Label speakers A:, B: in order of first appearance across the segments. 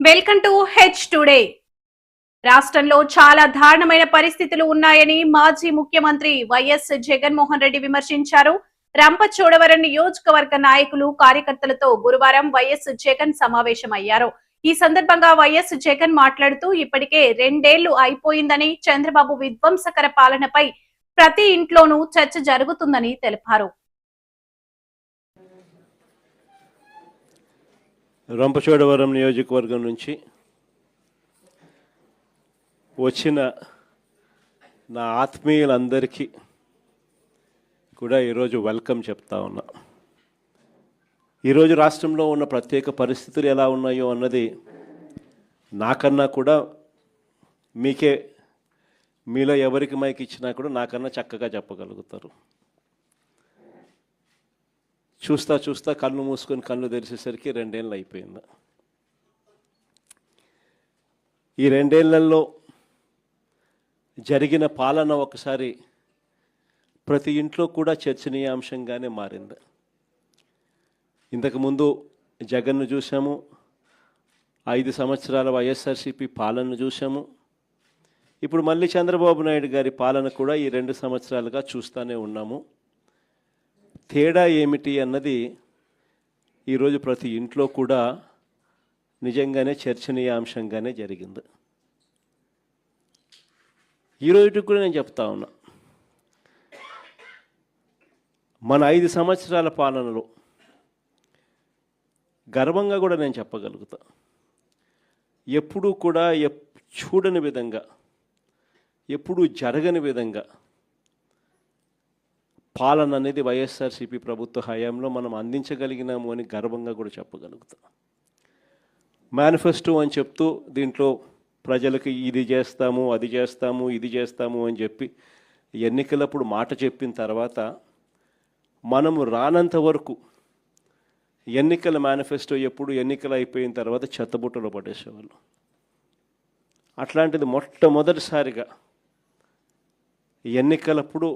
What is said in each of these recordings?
A: Welcome to H today. రాష్ట్రంలో చాలా దారుణమైన పరిస్థితులు ఉన్నాయని మాజీ ముఖ్యమంత్రి వైఎస్ జగన్మోహన్ రెడ్డి విమర్శించారు. రంపచోడవరం నియోజకవర్గ నాయకులు కార్యకర్తలతో గురువారం వైఎస్ జగన్ సమావేశమయ్యారు. ఈ సందర్భంగా వైఎస్ జగన్ మాట్లాడుతూ ఇప్పటికే 2 ఏళ్లు అయిపోయిందని, చంద్రబాబు విధ్వంసకర పాలనపై ప్రతి ఇంట్లోనూ చర్చ జరుగుతుందని తెలిపారు.
B: రంపచోడవరం నియోజకవర్గం నుంచి వచ్చిన నా ఆత్మీయులందరికీ కూడా ఈరోజు వెల్కమ్ చెప్తా ఉన్నా. ఈరోజు రాష్ట్రంలో ఉన్న ప్రత్యేక పరిస్థితులు ఎలా ఉన్నాయో అన్నది నాకన్నా కూడా మీలో ఎవరికి మైక్ ఇచ్చినా కూడా నాకన్నా చక్కగా చెప్పగలుగుతారు. చూస్తా కళ్ళు మూసుకొని కళ్ళు తెరిచేసరికి 2 ఏళ్ళు అయిపోయింది. ఈ 2 ఏళ్లలో జరిగిన పాలన ఒకసారి ప్రతి ఇంట్లో కూడా చర్చనీయాంశంగానే మారింది. ఇంతకుముందు జగన్ను చూసాము, 5 సంవత్సరాల వైఎస్ఆర్సీపీ పాలనను చూసాము. ఇప్పుడు మళ్ళీ చంద్రబాబు నాయుడు గారి పాలన కూడా ఈ 2 సంవత్సరాలుగా చూస్తూనే ఉన్నాము. తేడా ఏమిటి అన్నది ఈరోజు ప్రతి ఇంట్లో కూడా నిజంగానే చర్చనీయాంశంగానే జరిగింది. ఈరోజు కూడా నేను చెప్తా ఉన్నా, మన 5 సంవత్సరాల పాలనలో గర్వంగా కూడా నేను చెప్పగలుగుతా, ఎప్పుడూ కూడా చూడని విధంగా, ఎప్పుడూ జరగని విధంగా పాలన అనేది వైఎస్ఆర్సీపీ ప్రభుత్వ హయాంలో మనం అందించగలిగినాము అని గర్వంగా కూడా చెప్పగలుగుతాం. మేనిఫెస్టో అని చెప్తూ దీంట్లో ప్రజలకు ఇది చేస్తాము, అది చేస్తాము, ఇది చేస్తాము అని చెప్పి ఎన్నికలప్పుడు మాట చెప్పిన తర్వాత మనము రానంత వరకు ఎన్నికల మేనిఫెస్టో ఎప్పుడు ఎన్నికలు అయిపోయిన తర్వాత చెత్తబుట్టలో పడేసేవాళ్ళు. అట్లాంటిది మొట్టమొదటిసారిగా ఎన్నికలప్పుడు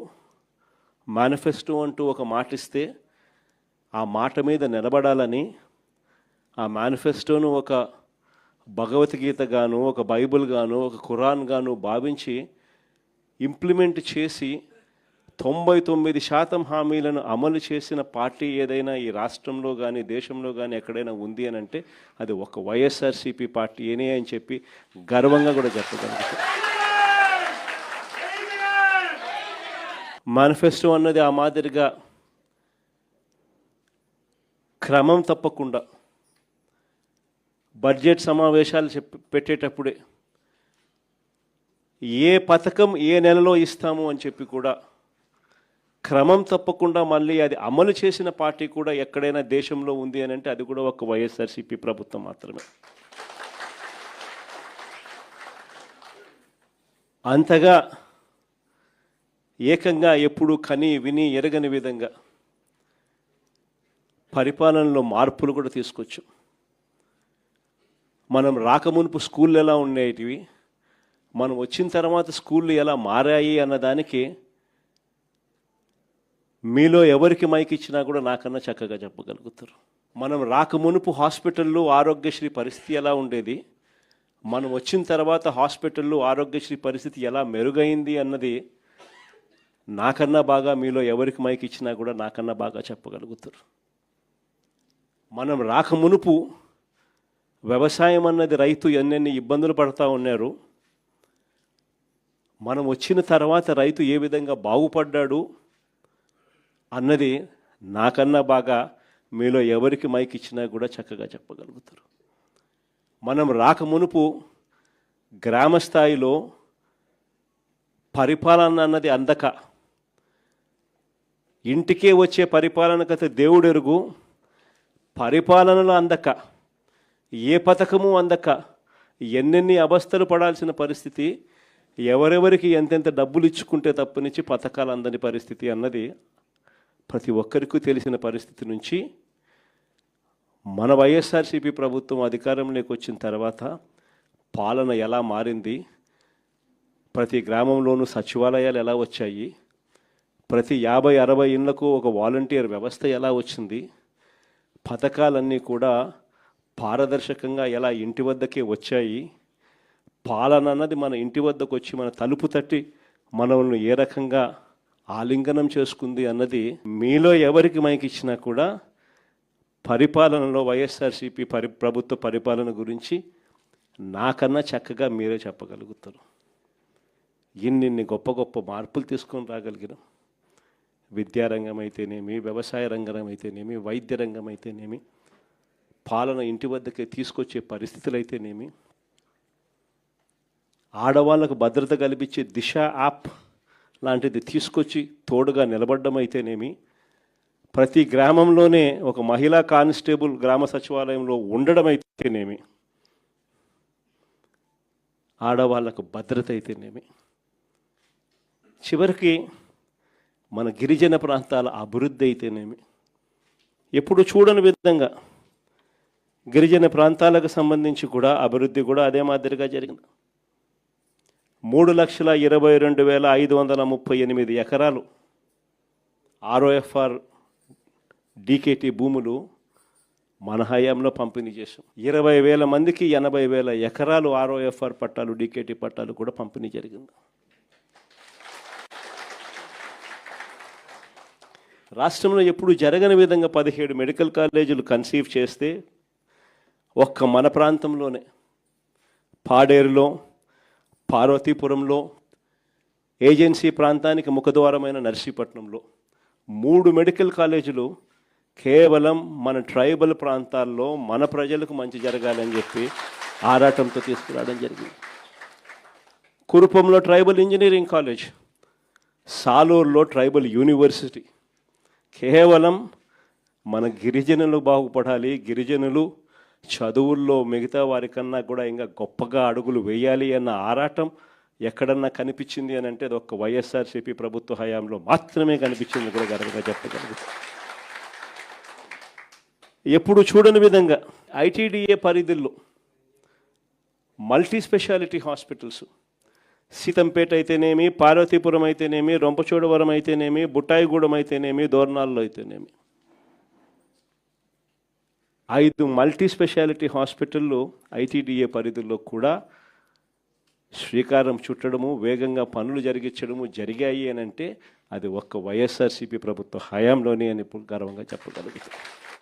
B: మేనిఫెస్టో అంటూ ఒక మాట ఇస్తే ఆ మాట మీద నిలబడాలని, ఆ మేనిఫెస్టోను ఒక భగవద్గీత గాను, ఒక బైబిల్ గాను, ఒక ఖురాన్ గాను భావించి ఇంప్లిమెంట్ చేసి 99% హామీలను అమలు చేసిన పార్టీ ఏదైనా ఈ రాష్ట్రంలో కానీ దేశంలో కానీ ఎక్కడైనా ఉంది అని అంటే అది ఒక వైఎస్ఆర్సీపీ పార్టీ ఏనే అని చెప్పి గర్వంగా కూడా చెప్పగలుగుతాం. మేనిఫెస్టో అన్నది ఆ మాదిరిగా క్రమం తప్పకుండా బడ్జెట్ సమావేశాలు పెట్టేటప్పుడే ఏ పథకం ఏ నెలలో ఇస్తాము అని చెప్పి కూడా క్రమం తప్పకుండా మళ్ళీ అది అమలు చేసిన పార్టీ కూడా ఎక్కడైనా దేశంలో ఉంది అని అంటే అది కూడా ఒక వైఎస్ఆర్సీపీ ప్రభుత్వం మాత్రమే. అంతగా ఏకంగా ఎప్పుడు కని విని ఎరగని విధంగా పరిపాలనలో మార్పులు కూడా తీసుకొచ్చు. మనం రాకమునుపు స్కూళ్ళు ఎలా ఉండేటివి, మనం వచ్చిన తర్వాత స్కూళ్ళు ఎలా మారాయి అన్నదానికి మీలో ఎవరికి మైక్ ఇచ్చినా కూడా నాకన్నా చక్కగా చెప్పగలుగుతారు. మనం రాకమునుపు హాస్పిటల్లో ఆరోగ్యశ్రీ పరిస్థితి ఎలా ఉండేది, మనం వచ్చిన తర్వాత హాస్పిటల్లో ఆరోగ్యశ్రీ పరిస్థితి ఎలా మెరుగైంది అన్నది నాకన్నా బాగా మీలో ఎవరికి మైక్ ఇచ్చినా కూడా నాకన్నా బాగా చెప్పగలుగుతారు. మనం రాకమునుపు వ్యవసాయం అన్నది రైతు ఎన్నెన్ని ఇబ్బందులు పడుతూ ఉన్నారు, మనం వచ్చిన తర్వాత రైతు ఏ విధంగా బాగుపడ్డాడు అన్నది నాకన్నా బాగా మీలో ఎవరికి మైక్ ఇచ్చినా కూడా చక్కగా చెప్పగలుగుతారు. మనం రాకమునుపు గ్రామ స్థాయిలో పరిపాలన అన్నది అందక, ఇంటికే వచ్చే పరిపాలన కథ దేవుడెరుగు, పరిపాలనలో అందక, ఏ పథకము అందక ఎన్నెన్ని అవస్థలు పడాల్సిన పరిస్థితి, ఎవరెవరికి ఎంతెంత డబ్బులు ఇచ్చుకుంటే తప్పనిచ్చి పథకాలు అందని పరిస్థితి అన్నది ప్రతి ఒక్కరికి తెలిసిన పరిస్థితి నుంచి మన వైఎస్ఆర్సీపీ ప్రభుత్వం అధికారంలోకి వచ్చిన తర్వాత పాలన ఎలా మారింది, ప్రతి గ్రామంలోనూ సచివాలయాలు ఎలా వచ్చాయి, ప్రతి 50-60 ఇళ్లకు ఒక వాలంటీర్ వ్యవస్థ ఎలా వచ్చింది, పథకాలన్నీ కూడా పారదర్శకంగా ఎలా ఇంటి వద్దకే వచ్చాయి, పాలన అన్నది మన ఇంటి వద్దకు వచ్చి మన తలుపు తట్టి మనల్ని ఏ రకంగా ఆలింగనం చేసుకుంది అన్నది మీలో ఎవరికి మైకి ఇచ్చినా కూడా పరిపాలనలో వైఎస్ఆర్సీపీ ప్రభుత్వ పరిపాలన గురించి నాకన్నా చక్కగా మీరే చెప్పగలుగుతారు. ఇన్ని గొప్ప గొప్ప మార్పులు తీసుకొని రాగలిగినాం. విద్యారంగం అయితేనేమి, వ్యవసాయ రంగం అయితేనేమి, వైద్య రంగం అయితేనేమి, పాలన ఇంటి వద్దకే తీసుకొచ్చే పరిస్థితులు అయితేనేమి, ఆడవాళ్ళకు భద్రత కల్పించే దిశ యాప్ లాంటిది తీసుకొచ్చి తోడుగా నిలబడ్డం అయితేనేమి, ప్రతి గ్రామంలోనే ఒక మహిళా కానిస్టేబుల్ గ్రామ సచివాలయంలో ఉండడం అయితేనేమి, ఆడవాళ్లకు భద్రత అయితేనేమి, చివరికి మన గిరిజన ప్రాంతాల అభివృద్ధి అయితేనేమి, ఎప్పుడు చూడని విధంగా గిరిజన ప్రాంతాలకు సంబంధించి కూడా అభివృద్ధి కూడా అదే మాదిరిగా జరిగింది. 3,22,538 ఎకరాలు ఆర్ఓఎఫ్ఆర్ డీకేటీ భూములు మన హయాంలో పంపిణీ చేశాం. 20,000 మందికి 80,000 ఎకరాలు ఆర్ఓఎఫ్ఆర్ పట్టాలు, డీకేటీ పట్టాలు కూడా పంపిణీ జరిగింది. రాష్ట్రంలో ఎప్పుడు జరగని విధంగా 17 మెడికల్ కాలేజీలు కన్సీవ్ చేస్తే ఒక్క మన ప్రాంతంలోనే పాడేరులో, పార్వతీపురంలో, ఏజెన్సీ ప్రాంతానికి ముఖద్వారమైన నర్సీపట్నంలో 3 మెడికల్ కాలేజీలు కేవలం మన ట్రైబల్ ప్రాంతాల్లో మన ప్రజలకు మంచి జరగాలని చెప్పి ఆరాటంతో తీసుకురావడం జరిగింది. కురుపంలో ట్రైబల్ ఇంజనీరింగ్ కాలేజ్, సాలూరులో ట్రైబల్ యూనివర్సిటీ, కేవలం మన గిరిజనులు బాగుపడాలి, గిరిజనులు చదువుల్లో మిగతా వారికన్నా కూడా ఇంకా గొప్పగా అడుగులు వేయాలి అన్న ఆరాటం ఎక్కడన్నా కనిపించింది అని అంటే అది ఒక్క వైఎస్ఆర్సీపీ ప్రభుత్వ హయాంలో మాత్రమే కనిపించింది కూడా గర్వంగా చెప్పగలుగుతాం. ఎప్పుడు చూడని విధంగా ఐటీడీఏ పరిధిలో మల్టీ స్పెషాలిటీ హాస్పిటల్స్, సీతంపేట అయితేనేమి, పార్వతీపురం అయితేనేమి, రొంపచోడవరం అయితేనేమి, బుట్టాయిగూడెం అయితేనేమి, దోర్నాల్లో అయితేనేమి 5 మల్టీ స్పెషాలిటీ హాస్పిటళ్ళు ఐటీడీఏ పరిధిలో కూడా శ్రీకారం చుట్టడము, వేగంగా పనులు జరిగించడము జరిగాయి అని అంటే అది ఒక్క వైఎస్ఆర్సీపీ ప్రభుత్వ హయాంలోనే అని గర్వంగా చెప్పగలుగుతాం.